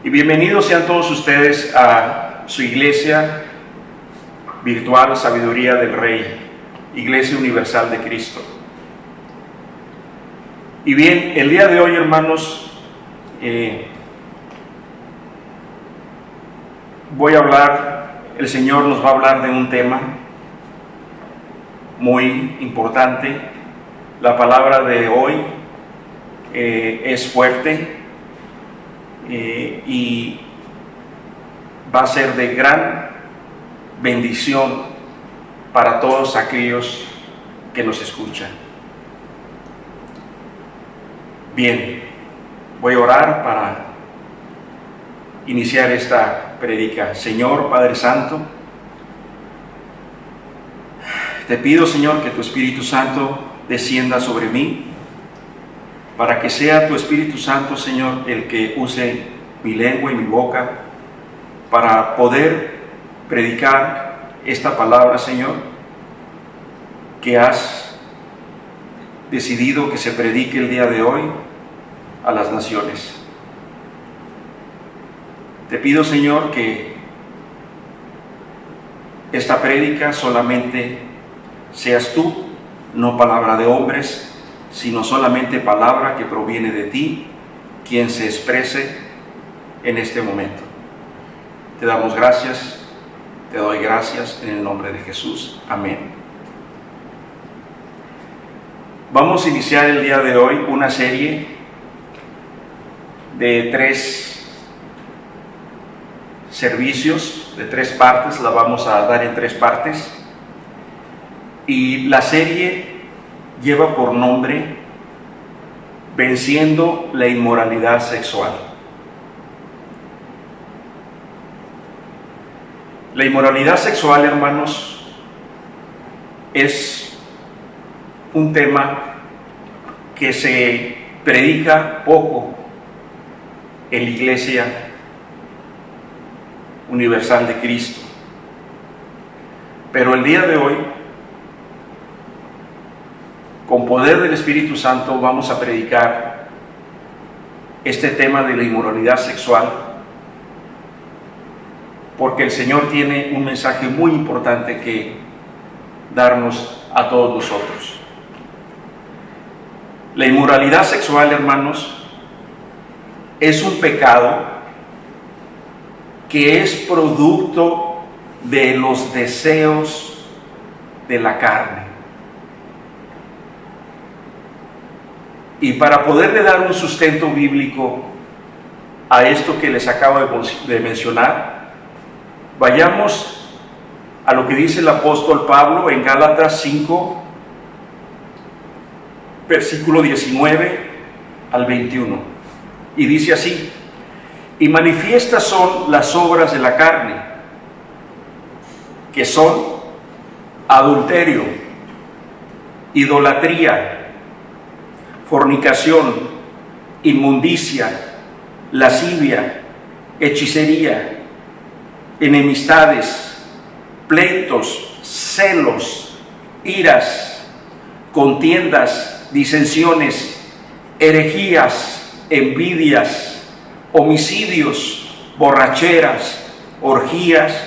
Y bienvenidos sean todos ustedes a su iglesia virtual Sabiduría del Rey, Iglesia Universal de Cristo. Y bien, el día de hoy, hermanos, el Señor nos va a hablar de un tema muy importante. La palabra de hoy es fuerte y va a ser de gran bendición para todos aquellos que nos escuchan. Bien, voy a orar para iniciar esta prédica. Señor Padre Santo, te pido, Señor, que tu Espíritu Santo descienda sobre mí, para que sea tu Espíritu Santo, Señor, el que use mi lengua y mi boca para poder predicar esta palabra, Señor, que has decidido que se predique el día de hoy a las naciones. Te pido, Señor, que esta prédica solamente seas tú, no palabra de hombres, sino solamente palabra que proviene de ti, quien se exprese en este momento. Te damos gracias, te doy gracias en el nombre de Jesús. Amén. Vamos a iniciar el día de hoy una serie de 3 servicios, de 3 partes. La vamos a dar en 3 partes. Y la serie lleva por nombre Venciendo la inmoralidad sexual. La inmoralidad sexual, hermanos, es un tema que se predica poco en la Iglesia Universal de Cristo. Pero el día de hoy, con poder del Espíritu Santo, vamos a predicar este tema de la inmoralidad sexual, porque el Señor tiene un mensaje muy importante que darnos a todos nosotros. La inmoralidad sexual, hermanos, es un pecado que es producto de los deseos de la carne. Y para poderle dar un sustento bíblico a esto que les acabo de mencionar, vayamos a lo que dice el apóstol Pablo en Gálatas 5, versículo 19 al 21. Y dice así: y manifiestas son las obras de la carne, que son adulterio, idolatría, fornicación, inmundicia, lascivia, hechicería, enemistades, pleitos, celos, iras, contiendas, disensiones, herejías, envidias, homicidios, borracheras, orgías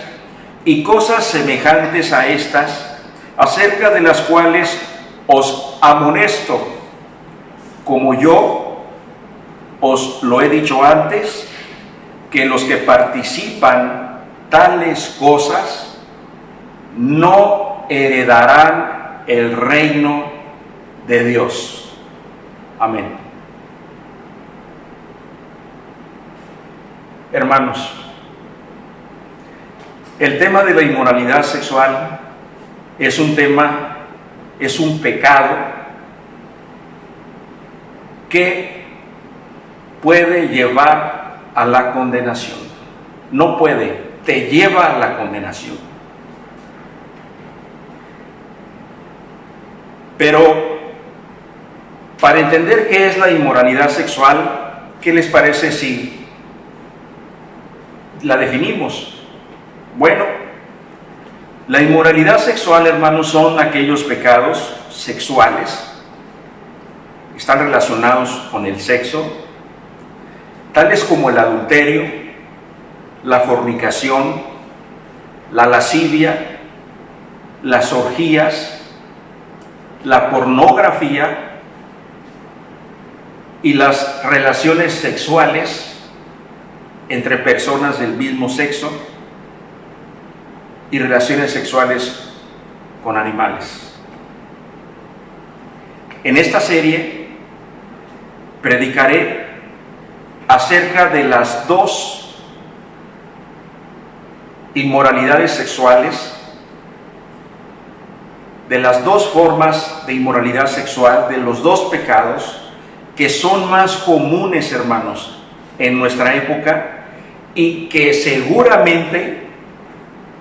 y cosas semejantes a estas, acerca de las cuales os amonesto, como yo os lo he dicho antes, que los que participan tales cosas no heredarán el reino de Dios. Amén. Hermanos, el tema de la inmoralidad sexual es un pecado que puede llevar a la condenación. No puede, te lleva a la condenación. Pero para entender qué es la inmoralidad sexual, ¿qué les parece si la definimos? Bueno, la inmoralidad sexual, hermanos, son aquellos pecados sexuales, están relacionados con el sexo, tales como el adulterio, la fornicación, la lascivia, las orgías, la pornografía y las relaciones sexuales entre personas del mismo sexo y relaciones sexuales con animales. En esta serie predicaré acerca de las dos inmoralidades sexuales, de las dos formas de inmoralidad sexual, de los dos pecados que son más comunes, hermanos, en nuestra época y que seguramente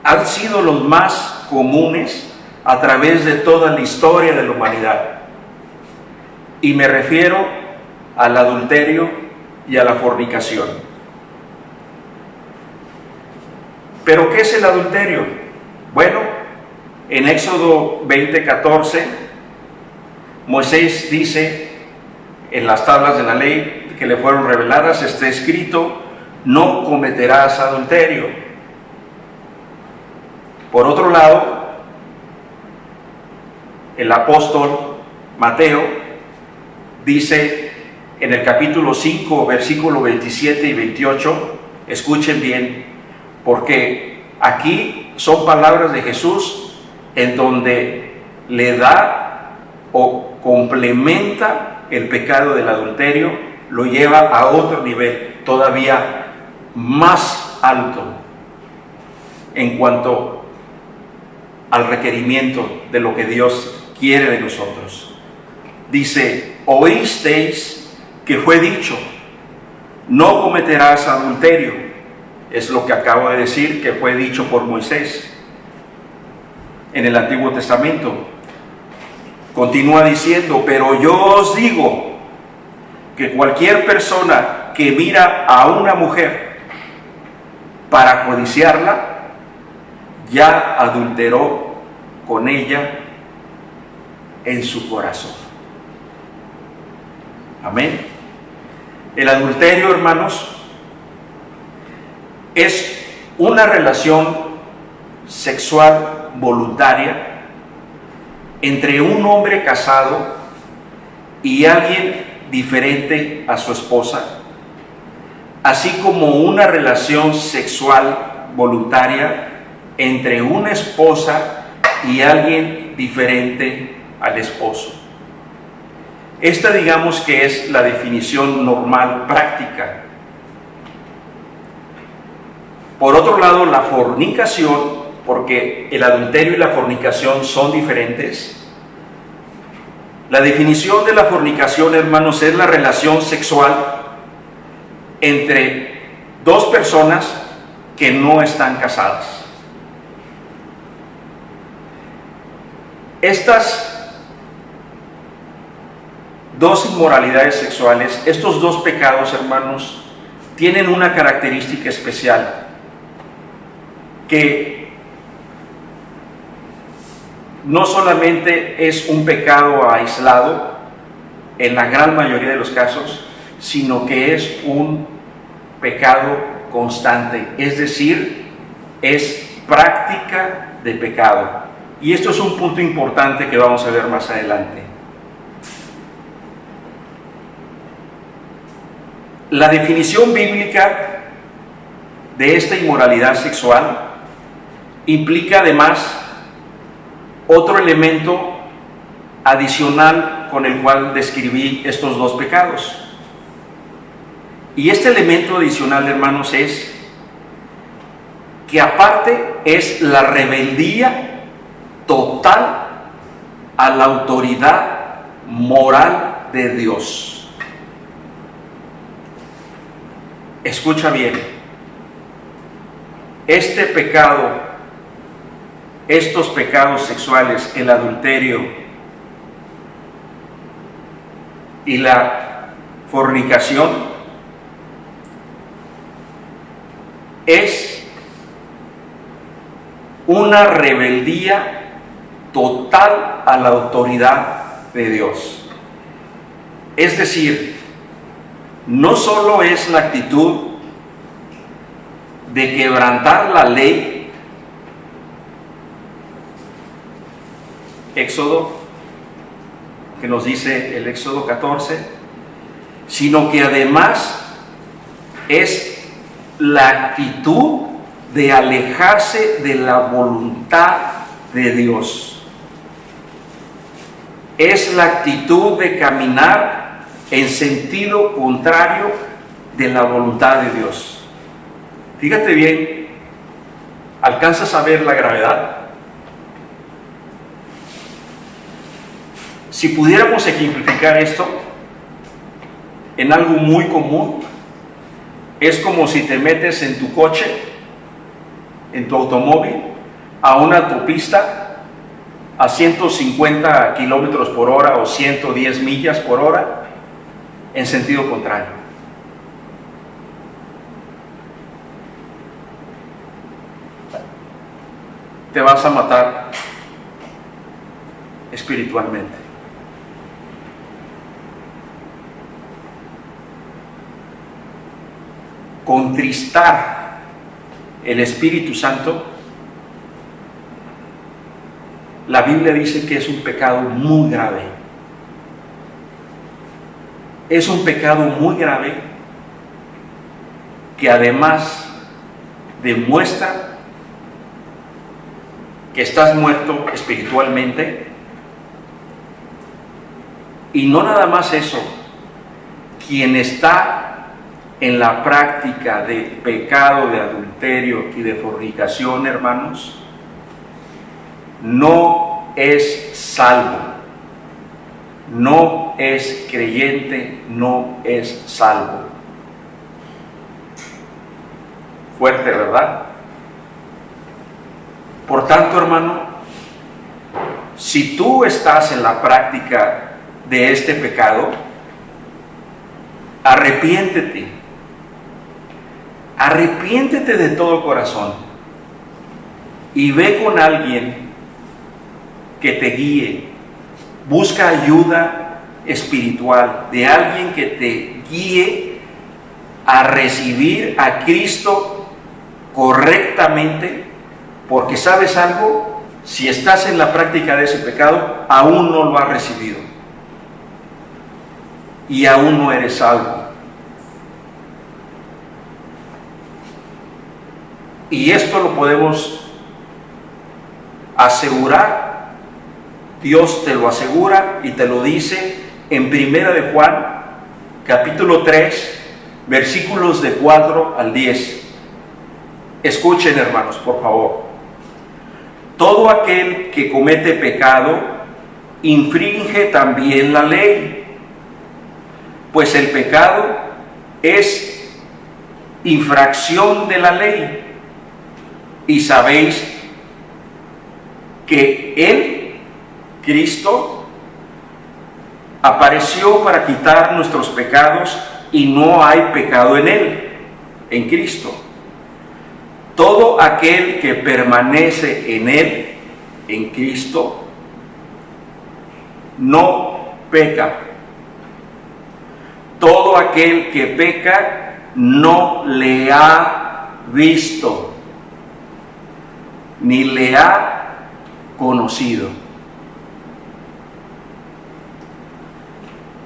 han sido los más comunes a través de toda la historia de la humanidad. Y me refiero al adulterio y a la fornicación. ¿Pero qué es el adulterio? Bueno, en Éxodo 20:14, Moisés dice en las tablas de la ley que le fueron reveladas, está escrito: no cometerás adulterio. Por otro lado, el apóstol Mateo dice en el capítulo 5, versículo 27 y 28, escuchen bien, porque aquí son palabras de Jesús en donde le da o complementa el pecado del adulterio, lo lleva a otro nivel todavía más alto en cuanto al requerimiento de lo que Dios quiere de nosotros. Dice: oísteis que fue dicho, no cometerás adulterio. Es lo que acabo de decir que fue dicho por Moisés en el Antiguo Testamento. Continúa diciendo: pero yo os digo que cualquier persona que mira a una mujer para codiciarla, ya adulteró con ella en su corazón. Amén. El adulterio, hermanos, es una relación sexual voluntaria entre un hombre casado y alguien diferente a su esposa, así como una relación sexual voluntaria entre una esposa y alguien diferente al esposo. Esta, digamos que es la definición normal, práctica. Por otro lado, la fornicación, porque el adulterio y la fornicación son diferentes. La definición de la fornicación, hermanos, es la relación sexual entre dos personas que no están casadas. Estas dos inmoralidades sexuales, estos dos pecados, hermanos, tienen una característica especial, que no solamente es un pecado aislado en la gran mayoría de los casos, sino que es un pecado constante, es decir, es práctica de pecado. Y esto es un punto importante que vamos a ver más adelante. La definición bíblica de esta inmoralidad sexual implica además otro elemento adicional con el cual describí estos dos pecados. Y este elemento adicional, hermanos, es que aparte es la rebeldía total a la autoridad moral de Dios. Escucha bien, este pecado, estos pecados sexuales, el adulterio y la fornicación, es una rebeldía total a la autoridad de Dios. Es decir, no solo es la actitud de quebrantar la ley, Éxodo, que nos dice el Éxodo 14, sino que además es la actitud de alejarse de la voluntad de Dios. Es la actitud de caminar en sentido contrario de la voluntad de Dios. Fíjate bien, ¿alcanzas a ver la gravedad? Si pudiéramos ejemplificar esto en algo muy común, es como si te metes en tu coche, en tu automóvil, a una autopista a 150 kilómetros por hora o 110 millas por hora en sentido contrario. Te vas a matar espiritualmente. Contristar el Espíritu Santo, la Biblia dice que es un pecado muy grave. Es un pecado muy grave que además demuestra que estás muerto espiritualmente. Y no nada más eso, quien está en la práctica de pecado, de adulterio y de fornicación, hermanos, no es salvo, no es creyente, no es salvo. Fuerte, ¿verdad? Por tanto, hermano, si tú estás en la práctica de este pecado, arrepiéntete. Arrepiéntete de todo corazón y ve con alguien que te guíe. Busca ayuda espiritual de alguien que te guíe a recibir a Cristo correctamente, porque ¿sabes algo? Si estás en la práctica de ese pecado, aún no lo has recibido y aún no eres salvo. Y esto lo podemos asegurar, Dios te lo asegura y te lo dice en Primera de Juan, capítulo 3, versículos de 4 al 10. Escuchen, hermanos, por favor. Todo aquel que comete pecado infringe también la ley, pues el pecado es infracción de la ley. Y sabéis que Él, Cristo, apareció para quitar nuestros pecados y no hay pecado en Él, en Cristo. Todo aquel que permanece en Él, en Cristo, no peca. Todo aquel que peca no le ha visto, ni le ha conocido.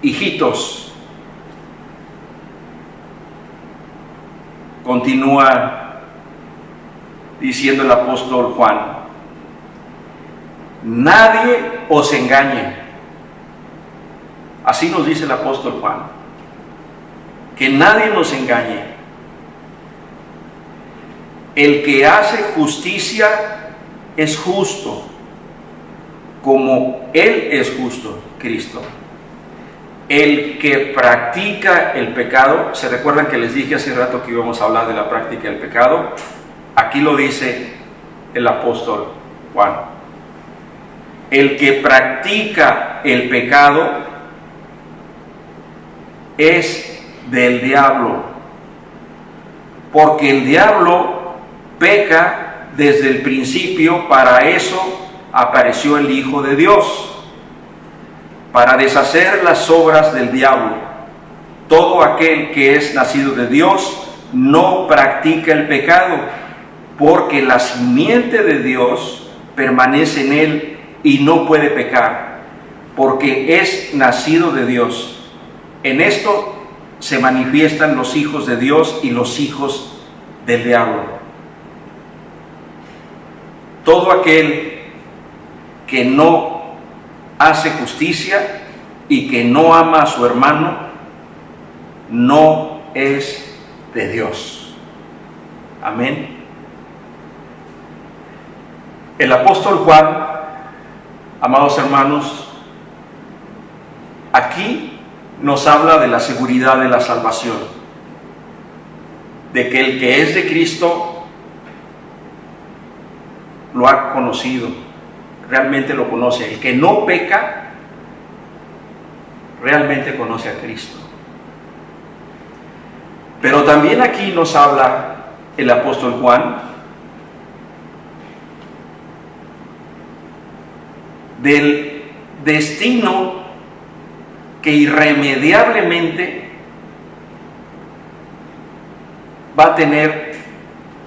Hijitos, continúa diciendo el apóstol Juan, nadie os engañe. Así nos dice el apóstol Juan, que nadie nos engañe. El que hace justicia es justo, como Él es justo, Cristo. El que practica el pecado, ¿se recuerdan que les dije hace rato que íbamos a hablar de la práctica del pecado? Aquí lo dice el apóstol Juan. El que practica el pecado es del diablo, porque el diablo peca desde el principio. Para eso apareció el Hijo de Dios, para deshacer las obras del diablo. Todo aquel que es nacido de Dios no practica el pecado, porque la simiente de Dios permanece en él y no puede pecar, porque es nacido de Dios. En esto se manifiestan los hijos de Dios y los hijos del diablo. Todo aquel que no hace justicia y que no ama a su hermano, no es de Dios. Amén. El apóstol Juan, amados hermanos, aquí nos habla de la seguridad de la salvación, de que el que es de Cristo lo ha conocido, realmente lo conoce. El que no peca, realmente conoce a Cristo. Pero también aquí nos habla el apóstol Juan del destino que irremediablemente va a tener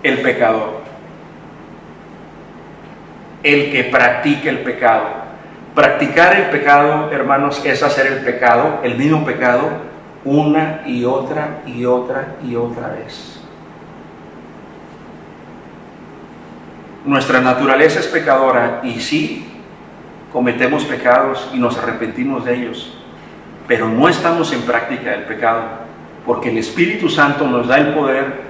el pecador, el que practique el pecado. Practicar el pecado, hermanos, es hacer el pecado, el mismo pecado, una y otra y otra y otra vez. Nuestra naturaleza es pecadora y sí, cometemos pecados y nos arrepentimos de ellos, pero no estamos en práctica del pecado, porque el Espíritu Santo nos da el poder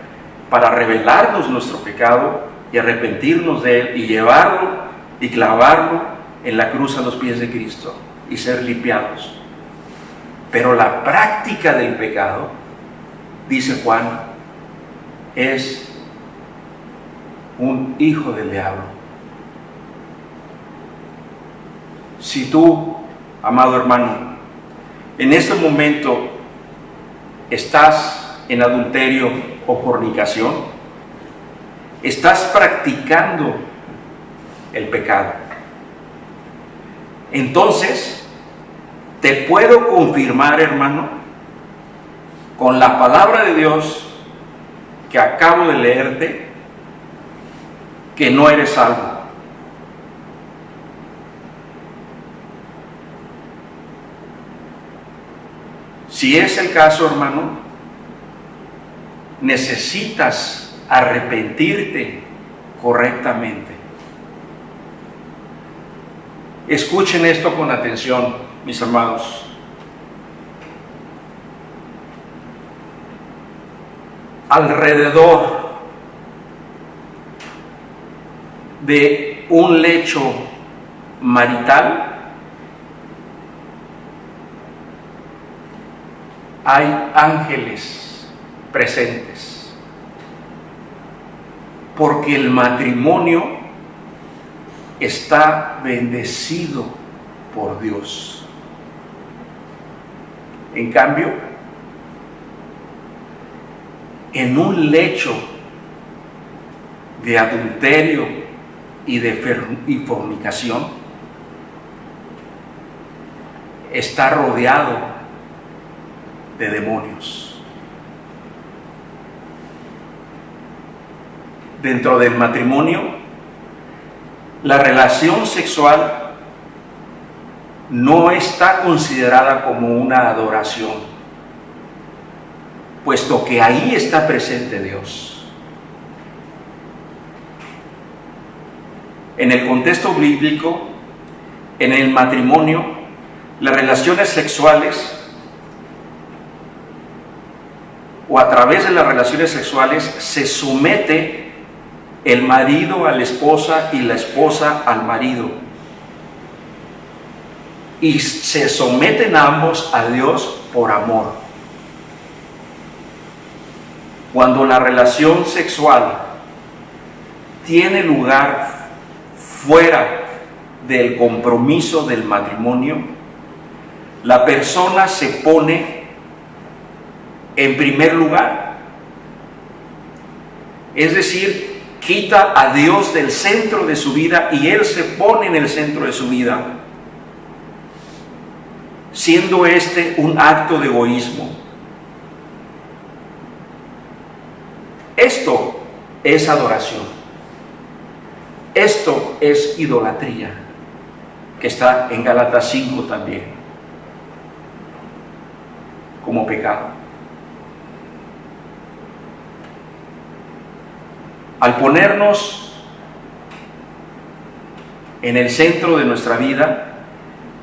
para revelarnos nuestro pecado y arrepentirnos de él y llevarlo y clavarlo en la cruz a los pies de Cristo y ser limpiados. Pero la práctica del pecado, dice Juan, es un hijo del diablo. Si tú, amado hermano, en este momento estás en adulterio o fornicación, estás practicando el pecado, entonces te puedo confirmar, hermano, con la palabra de Dios que acabo de leerte, que no eres salvo. Si es el caso, hermano, necesitas arrepentirte correctamente. Escuchen esto con atención, mis amados. Alrededor de un lecho marital hay ángeles presentes, porque el matrimonio está bendecido por Dios. En cambio, en un lecho de adulterio y de fornicación, está rodeado de demonios. Dentro del matrimonio, la relación sexual no está considerada como una adoración, puesto que ahí está presente Dios. En el contexto bíblico, en el matrimonio, las relaciones sexuales o a través de las relaciones sexuales se somete el marido a la esposa y la esposa al marido, y se someten ambos a Dios por amor. Cuando la relación sexual tiene lugar fuera del compromiso del matrimonio, la persona se pone en primer lugar, es decir, quita a Dios del centro de su vida y Él se pone en el centro de su vida, siendo este un acto de egoísmo. Esto es adoración. Esto es idolatría, que está en Gálatas 5 también, como pecado. Al ponernos en el centro de nuestra vida,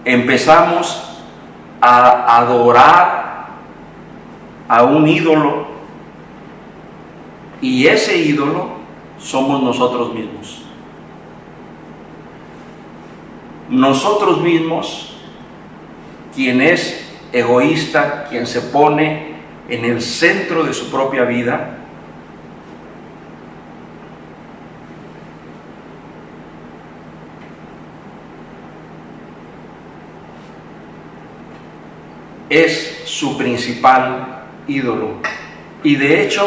empezamos a adorar a un ídolo, y ese ídolo somos nosotros mismos. Nosotros mismos, quien es egoísta, quien se pone en el centro de su propia vida, es su principal ídolo. Y de hecho,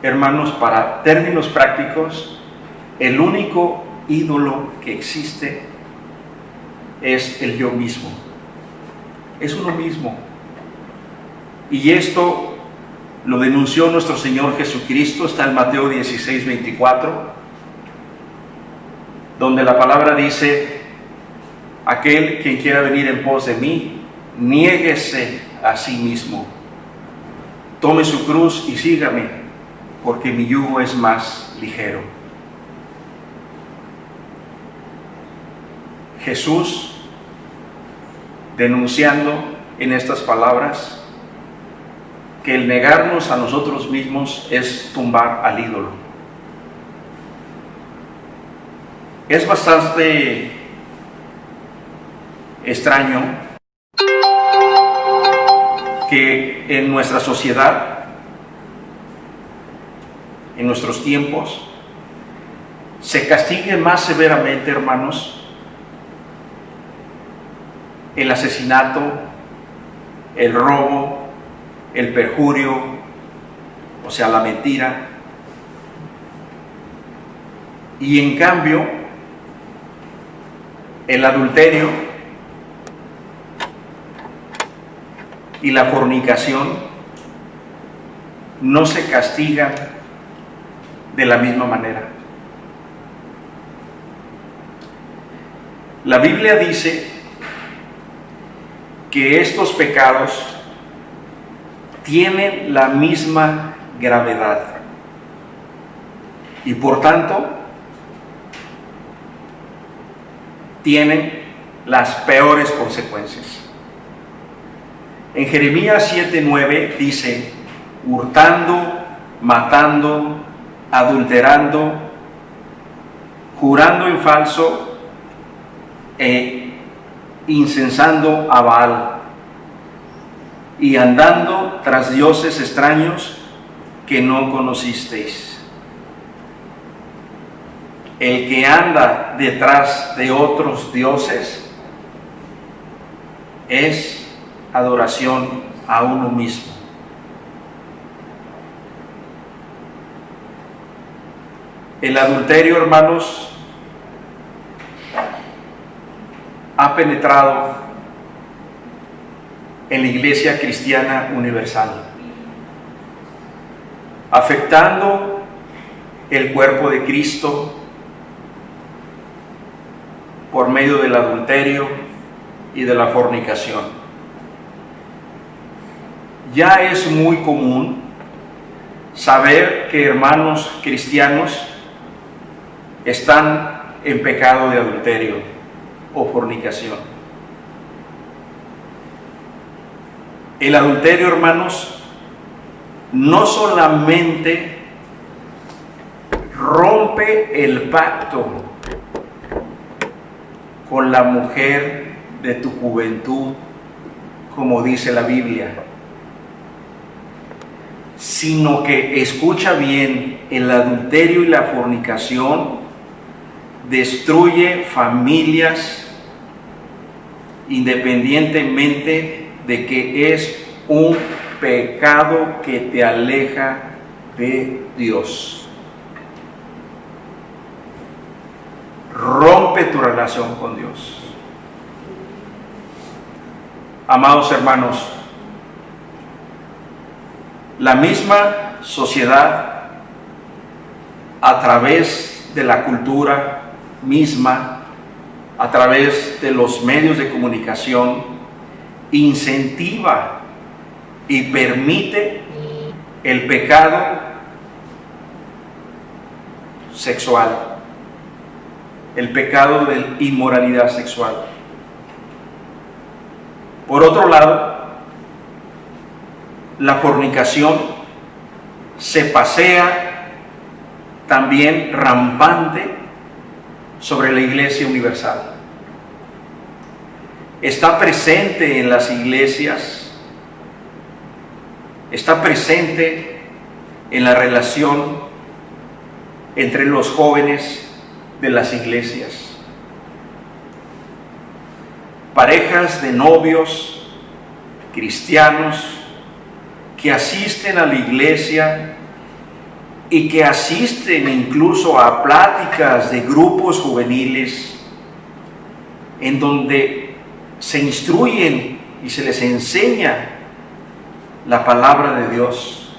hermanos, para términos prácticos, el único ídolo que existe es el yo mismo. Es uno mismo. Y esto lo denunció nuestro Señor Jesucristo, está en Mateo 16, 24, donde la palabra dice: aquel quien quiera venir en pos de mí, niéguese a sí mismo, tome su cruz y sígame, porque mi yugo es más ligero. Jesús, denunciando en estas palabras que el negarnos a nosotros mismos es tumbar al ídolo. Es bastante extraño que en nuestra sociedad, en nuestros tiempos, se castigue más severamente, hermanos, el asesinato, el robo, el perjurio, o sea, la mentira. Y en cambio, el adulterio y la fornicación no se castigan de la misma manera. La Biblia dice que estos pecados tienen la misma gravedad y por tanto tienen las peores consecuencias. En Jeremías 7:9 dice: hurtando, matando, adulterando, jurando en falso e incensando a Baal, y andando tras dioses extraños que no conocisteis. El que anda detrás de otros dioses es adoración a uno mismo. El adulterio, hermanos, ha penetrado en la Iglesia Cristiana Universal, afectando el cuerpo de Cristo por medio del adulterio y de la fornicación. Ya es muy común saber que hermanos cristianos están en pecado de adulterio o fornicación. El adulterio, hermanos, no solamente rompe el pacto con la mujer de tu juventud, como dice la Biblia, sino que, escucha bien, el adulterio y la fornicación destruye familias independientemente de que es un pecado que te aleja de Dios. Rompe tu relación con Dios. Amados hermanos, la misma sociedad a través de la cultura misma, a través de los medios de comunicación, incentiva y permite el pecado sexual, el pecado de inmoralidad sexual. Por otro lado, la fornicación se pasea también rampante sobre la Iglesia universal. Está presente en las iglesias, está presente en la relación entre los jóvenes de las iglesias. Parejas de novios cristianos que asisten a la iglesia y que asisten incluso a pláticas de grupos juveniles en donde se instruyen y se les enseña la palabra de Dios,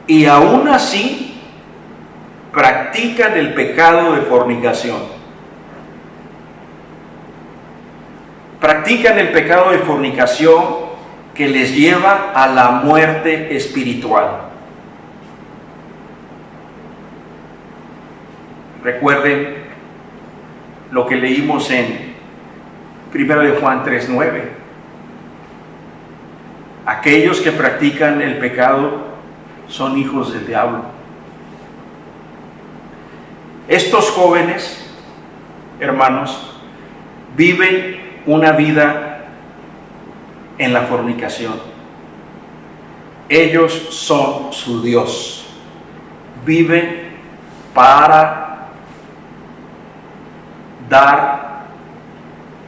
y aún así practican el pecado de fornicación. Practican el pecado de fornicación que les lleva a la muerte espiritual. Recuerden lo que leímos en 1 de Juan 3:9. Aquellos que practican el pecado son hijos del diablo. Estos jóvenes, hermanos, viven una vida en la fornicación. Ellos son su Dios. Viven para dar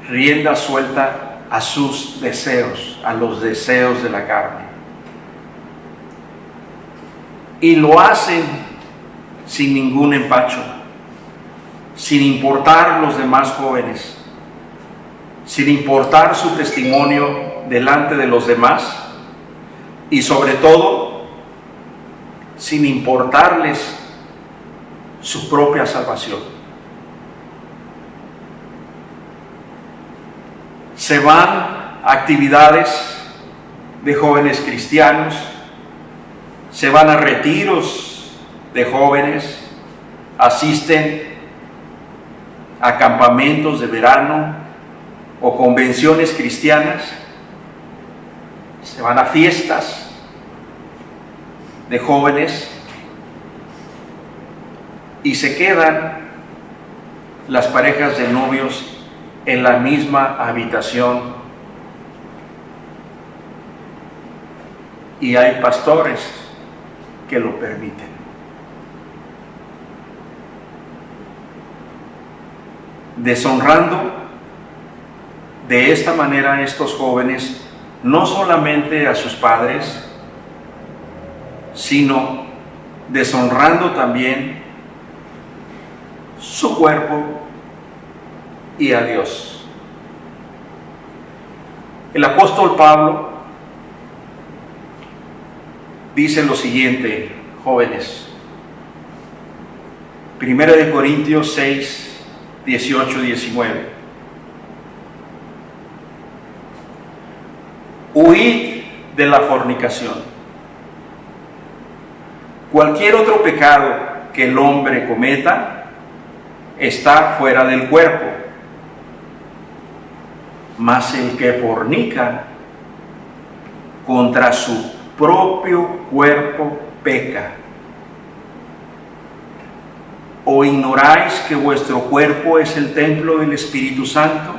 rienda suelta a sus deseos, a los deseos de la carne. Y lo hacen sin ningún empacho, sin importar los demás jóvenes, sin importar su testimonio delante de los demás, y sobre todo, sin importarles su propia salvación. Se van a actividades de jóvenes cristianos, se van a retiros de jóvenes, asisten a campamentos de verano o convenciones cristianas, se van a fiestas de jóvenes y se quedan las parejas de novios en la misma habitación. Y hay pastores que lo permiten. Deshonrando de esta manera a estos jóvenes, no solamente a sus padres, sino deshonrando también su cuerpo y a Dios. El apóstol Pablo dice lo siguiente, jóvenes. 1 Corintios 6, 18 y 19. Huid de la fornicación. Cualquier otro pecado que el hombre cometa está fuera del cuerpo, mas el que fornica contra su propio cuerpo peca. ¿O ignoráis que vuestro cuerpo es el templo del Espíritu Santo,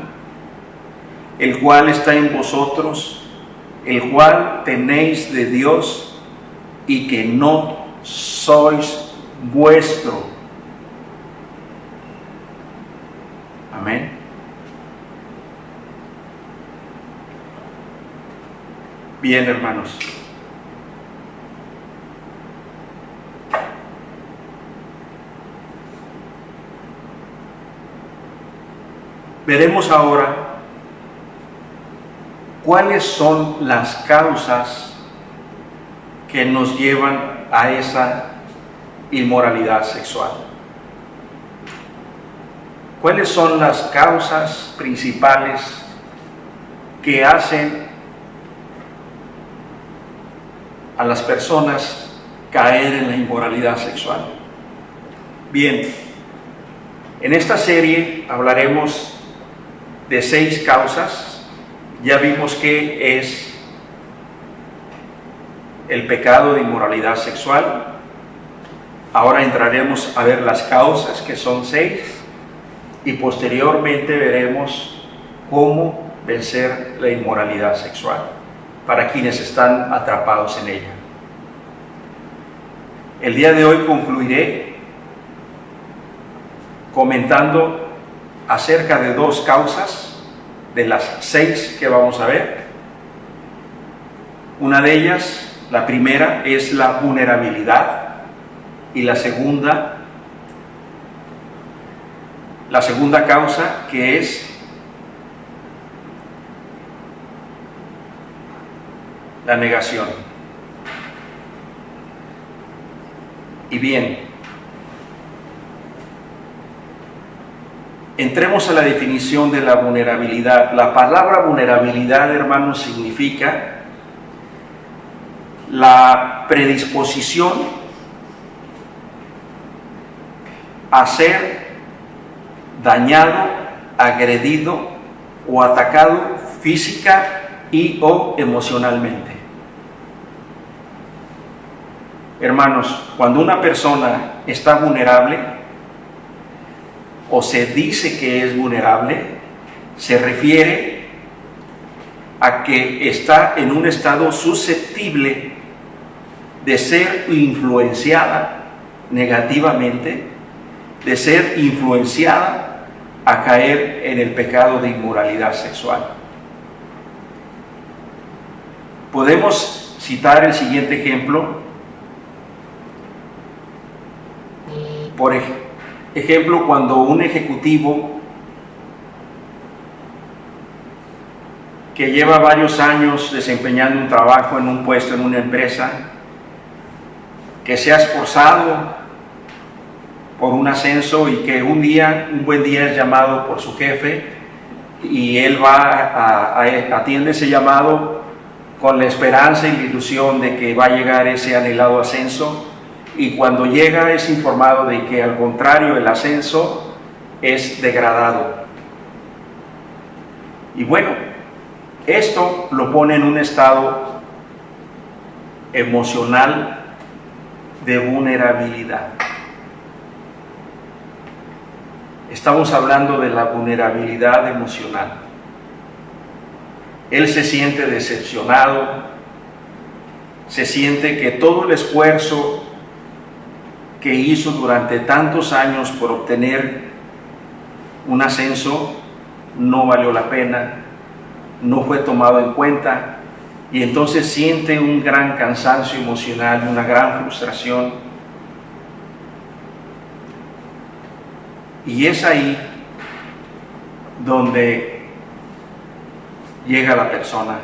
el cual está en vosotros, el cual tenéis de Dios, y que no sois vuestro? Amén. Bien, hermanos. Veremos ahora cuáles son las causas que nos llevan a esa inmoralidad sexual. ¿Cuáles son las causas principales que hacen a las personas caer en la inmoralidad sexual? Bien, en esta serie hablaremos de 6 causas. Ya vimos qué es el pecado de inmoralidad sexual. Ahora entraremos a ver las causas, que son 6, y posteriormente veremos cómo vencer la inmoralidad sexual para quienes están atrapados en ella. El día de hoy concluiré comentando acerca de 2 causas de las 6 que vamos a ver. Una de ellas, la primera, es la vulnerabilidad, y la segunda causa, que es la negación. Y bien, entremos a la definición de la vulnerabilidad. La palabra vulnerabilidad, hermanos, significa la predisposición a ser dañado, agredido o atacado física y o emocionalmente. Hermanos, cuando una persona está vulnerable o se dice que es vulnerable, se refiere a que está en un estado susceptible de ser influenciada negativamente, de ser influenciada a caer en el pecado de inmoralidad sexual. Podemos citar el siguiente ejemplo. Por ejemplo, cuando un ejecutivo que lleva varios años desempeñando un trabajo en un puesto en una empresa, que se ha esforzado por un ascenso y que un buen día es llamado por su jefe y él atiende ese llamado con la esperanza y la ilusión de que va a llegar ese anhelado ascenso, y cuando llega es informado de que al contrario, el ascenso es degradado. Y bueno, esto lo pone en un estado emocional de vulnerabilidad. Estamos hablando de la vulnerabilidad emocional. Él se siente decepcionado, se siente que todo el esfuerzo que hizo durante tantos años por obtener un ascenso no valió la pena, no fue tomado en cuenta, y entonces siente un gran cansancio emocional, una gran frustración. Y es ahí donde llega la persona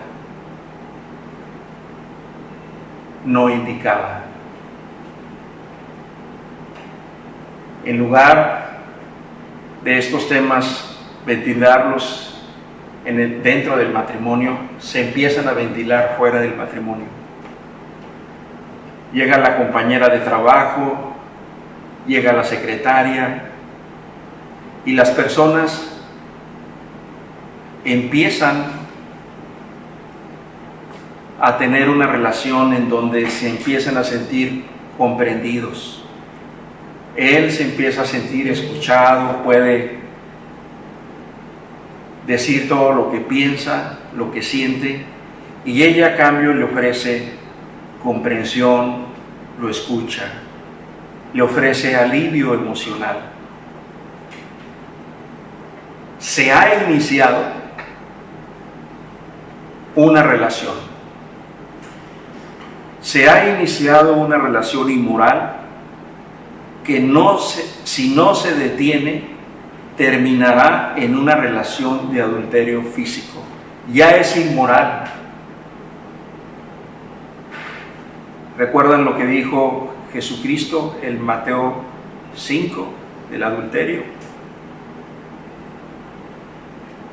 no indicada. En lugar de estos temas ventilarlos dentro del matrimonio, se empiezan a ventilar fuera del matrimonio. Llega la compañera de trabajo, llega la secretaria, y las personas empiezan a tener una relación en donde se empiezan a sentir comprendidos. Él se empieza a sentir escuchado, puede decir todo lo que piensa, lo que siente, y ella a cambio le ofrece comprensión, lo escucha, le ofrece alivio emocional. Se ha iniciado una relación. Se ha iniciado una relación inmoral que si no se detiene, terminará en una relación de adulterio físico. Ya es inmoral. ¿Recuerdan lo que dijo Jesucristo en Mateo 5 del adulterio?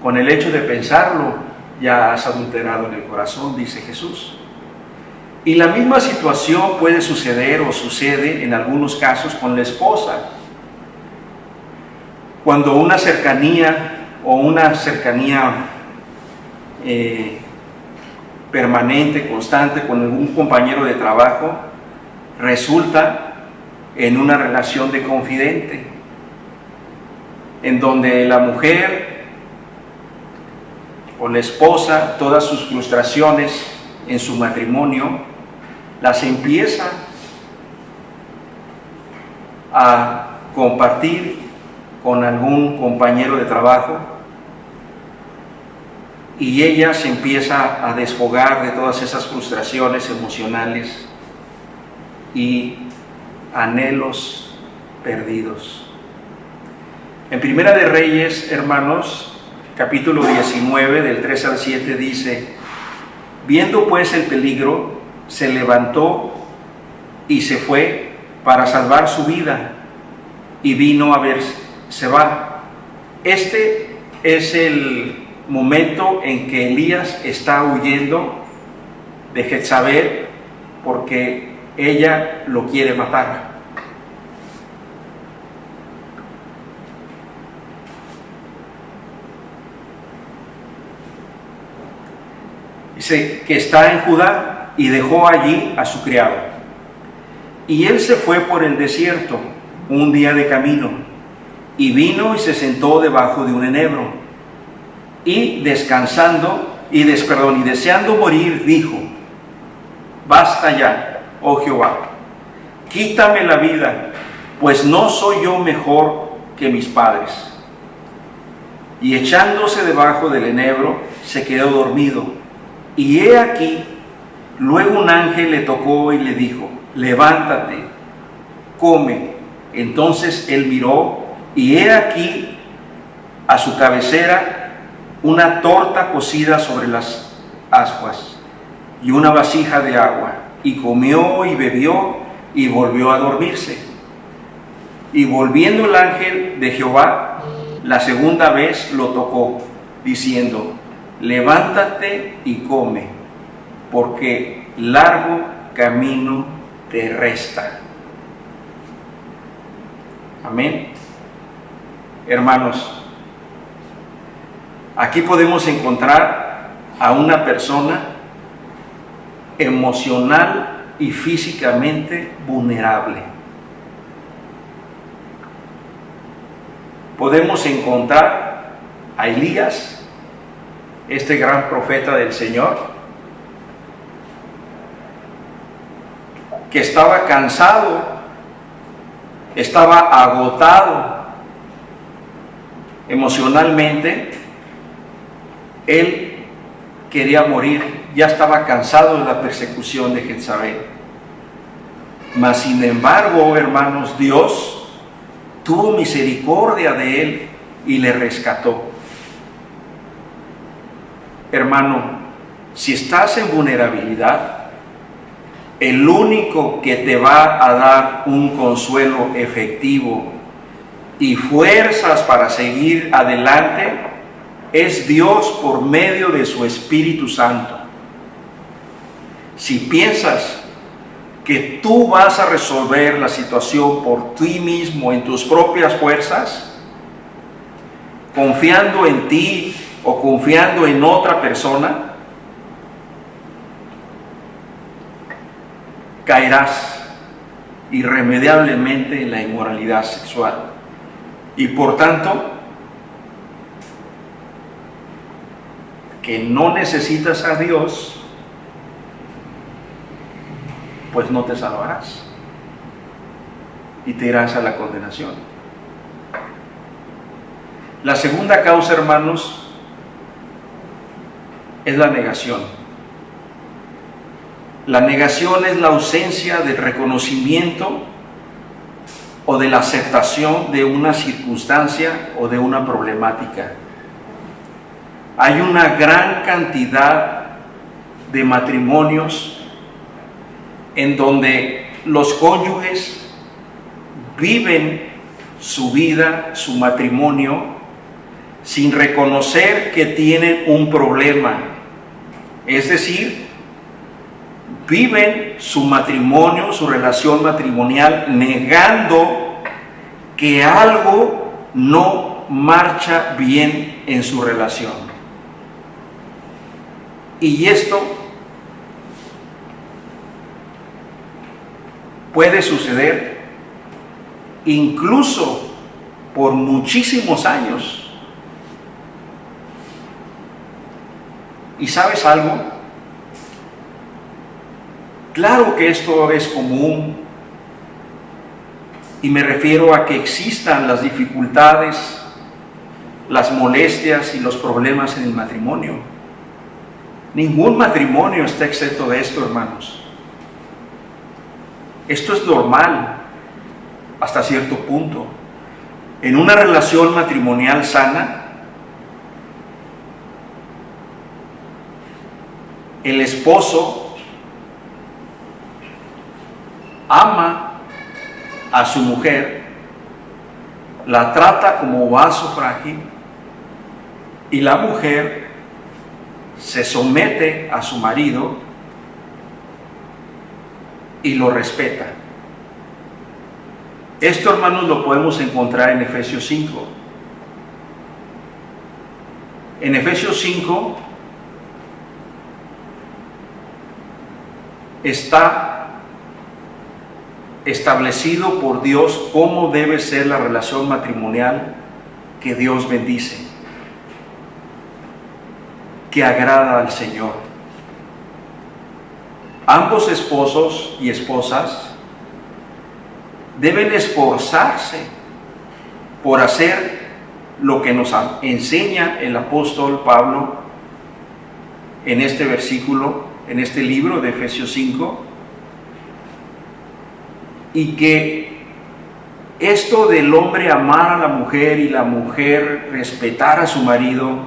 Con el hecho de pensarlo, ya has adulterado en el corazón, dice Jesús. Y la misma situación puede suceder o sucede en algunos casos con la esposa. Cuando una cercanía permanente, constante con algún compañero de trabajo resulta en una relación de confidente, en donde la mujer o la esposa, todas sus frustraciones en su matrimonio, las empieza a compartir con algún compañero de trabajo, y ella se empieza a desfogar de todas esas frustraciones emocionales y anhelos perdidos. En Primera de Reyes, hermanos, capítulo 19, del 3 al 7, dice: viendo pues el peligro, se levantó y se fue para salvar su vida, y vino a Beerseba. Este es el momento en que Elías está huyendo de Jezabel porque ella lo quiere matar. Dice que está en Judá y dejó allí a su criado. Y él se fue por el desierto un día de camino, y vino y se sentó debajo de un enebro. Y deseando morir, dijo: basta ya, oh Jehová, quítame la vida, pues no soy yo mejor que mis padres. Y echándose debajo del enebro, se quedó dormido. Y he aquí, luego un ángel le tocó y le dijo: levántate, come. Entonces él miró, y he aquí a su cabecera una torta cocida sobre las ascuas y una vasija de agua, y comió y bebió y volvió a dormirse. Y volviendo el ángel de Jehová la segunda vez lo tocó, diciendo: levántate y come, porque largo camino te resta. Amén. Hermanos, aquí podemos encontrar a una persona emocional y físicamente vulnerable. Podemos encontrar a Elías, este gran profeta del Señor, que estaba cansado, estaba agotado emocionalmente. Él quería morir, ya estaba cansado de la persecución de Jezabel. Mas sin embargo, hermanos, Dios tuvo misericordia de él y le rescató. Hermano, si estás en vulnerabilidad, el único que te va a dar un consuelo efectivo y fuerzas para seguir adelante es Dios por medio de su Espíritu Santo. Si piensas que tú vas a resolver la situación por ti mismo, en tus propias fuerzas, confiando en ti o confiando en otra persona, caerás irremediablemente en la inmoralidad sexual. Y por tanto, que no necesitas a Dios, pues no te salvarás y te irás a la condenación. La segunda causa, hermanos, es la negación. La negación es la ausencia del reconocimiento o de la aceptación de una circunstancia o de una problemática. Hay una gran cantidad de matrimonios en donde los cónyuges viven su vida, su matrimonio, sin reconocer que tienen un problema. Es decir, viven su matrimonio, su relación matrimonial, negando que algo no marcha bien en su relación. Y esto puede suceder incluso por muchísimos años. ¿Y sabes algo? Claro que esto es común, y me refiero a que existan las dificultades, las molestias y los problemas en el matrimonio. Ningún matrimonio está exento de esto, hermanos. Esto es normal hasta cierto punto. En una relación matrimonial sana, el esposo ama a su mujer, la trata como vaso frágil, y la mujer se somete a su marido y lo respeta. Esto, hermanos, lo podemos encontrar en Efesios 5. En Efesios 5 está establecido por Dios cómo debe ser la relación matrimonial que Dios bendice, que agrada al Señor. Ambos esposos y esposas deben esforzarse por hacer lo que nos enseña el apóstol Pablo en este versículo, en este libro de Efesios 5, y que esto del hombre amar a la mujer y la mujer respetar a su marido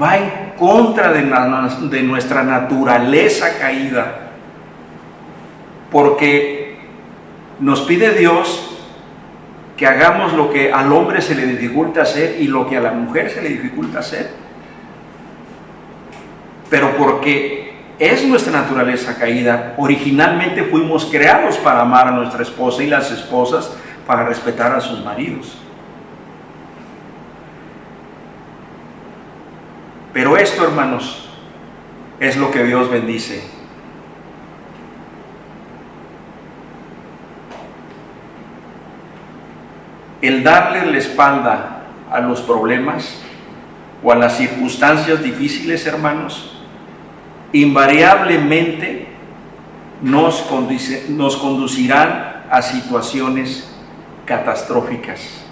va en contra de nuestra naturaleza caída, porque nos pide Dios que hagamos lo que al hombre se le dificulta hacer y lo que a la mujer se le dificulta hacer. Pero porque es nuestra naturaleza caída, originalmente fuimos creados para amar a nuestra esposa y las esposas para respetar a sus maridos. Pero esto, hermanos, es lo que Dios bendice. El darle la espalda a los problemas o a las circunstancias difíciles, hermanos, invariablemente nos conducirán a situaciones catastróficas.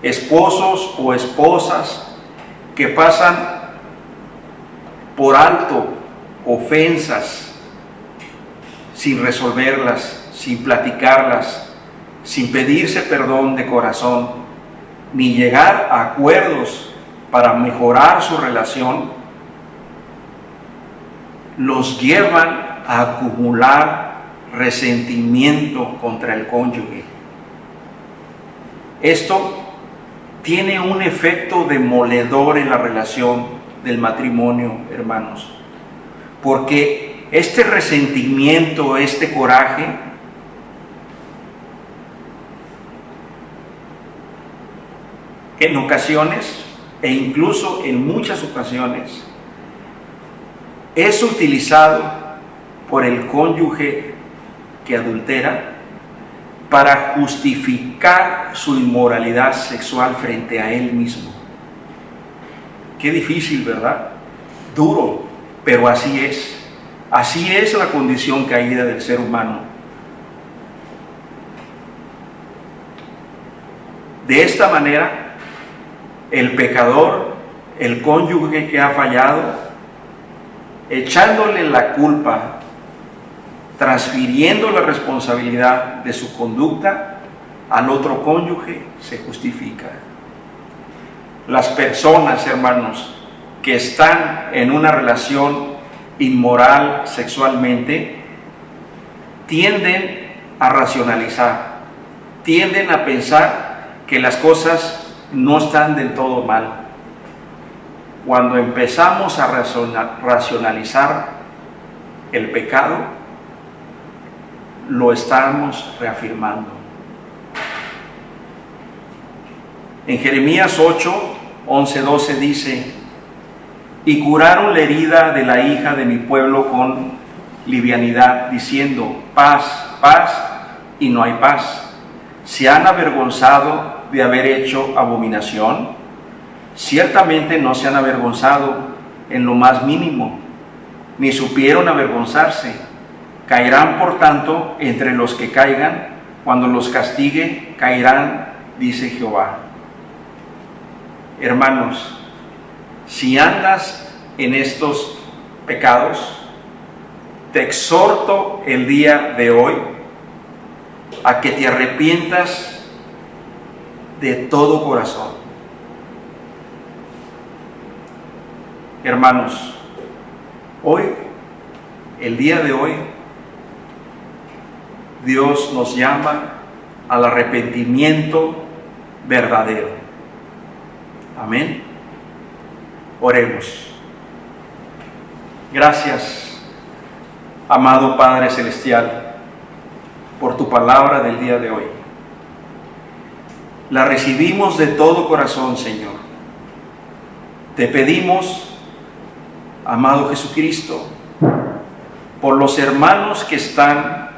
Esposos o esposas que pasan por alto ofensas sin resolverlas, sin platicarlas, sin pedirse perdón de corazón, ni llegar a acuerdos para mejorar su relación, los llevan a acumular resentimiento contra el cónyuge. Esto tiene un efecto demoledor en la relación del matrimonio, hermanos, porque este resentimiento, este coraje, en ocasiones, e incluso en muchas ocasiones, es utilizado por el cónyuge que adultera para justificar su inmoralidad sexual frente a él mismo. Qué difícil, ¿verdad? Duro, pero así es. Así es la condición caída del ser humano. De esta manera, el pecador, el cónyuge que ha fallado, echándole la culpa, transfiriendo la responsabilidad de su conducta al otro cónyuge, se justifica. Las personas, hermanos, que están en una relación inmoral sexualmente, tienden a racionalizar, tienden a pensar que las cosas no están del todo mal. Cuando empezamos a racionalizar el pecado, lo estamos reafirmando. En Jeremías 8, 11, 12 dice: y curaron la herida de la hija de mi pueblo con livianidad, diciendo: paz, paz, y no hay paz. ¿Se han avergonzado de haber hecho abominación? Ciertamente no se han avergonzado en lo más mínimo, ni supieron avergonzarse. Caerán, por tanto, entre los que caigan, cuando los castigue, caerán, dice Jehová. Hermanos, si andas en estos pecados, te exhorto el día de hoy a que te arrepientas de todo corazón. Hermanos, hoy, el día de hoy, Dios nos llama al arrepentimiento verdadero. Amén. Oremos. Gracias, amado Padre Celestial, por tu palabra del día de hoy. La recibimos de todo corazón, Señor. Te pedimos, amado Jesucristo, por los hermanos que están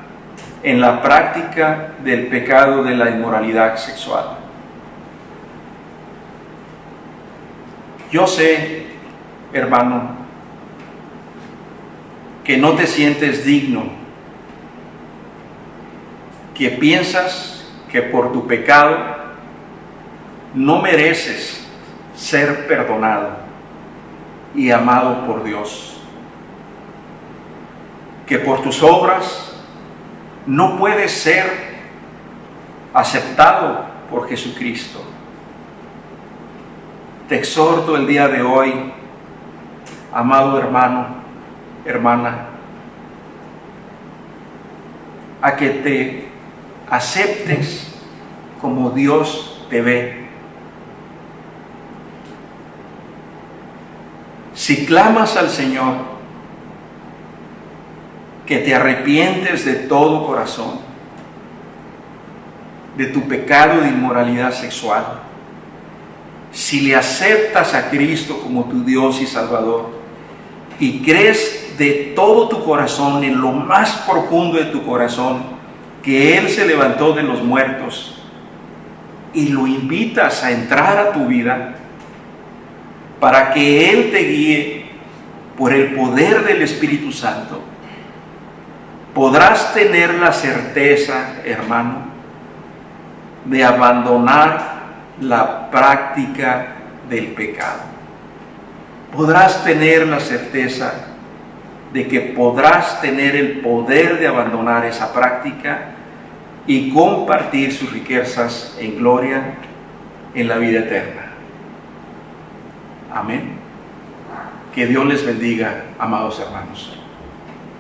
en la práctica del pecado de la inmoralidad sexual. Yo sé, hermano, que no te sientes digno, que piensas que por tu pecado no mereces ser perdonado y amado por Dios, que por tus obras no puedes ser aceptado por Jesucristo. Te exhorto el día de hoy, amado hermano, hermana, a que te aceptes como Dios te ve. Si clamas al Señor, que te arrepientes de todo corazón de tu pecado de inmoralidad sexual, si le aceptas a Cristo como tu Dios y Salvador y crees de todo tu corazón, en lo más profundo de tu corazón, que Él se levantó de los muertos, y lo invitas a entrar a tu vida para que Él te guíe por el poder del Espíritu Santo, podrás tener la certeza, hermano, de abandonar la práctica del pecado. Podrás tener la certeza de que podrás tener el poder de abandonar esa práctica y compartir sus riquezas en gloria en la vida eterna. Amén. Que Dios les bendiga, amados hermanos.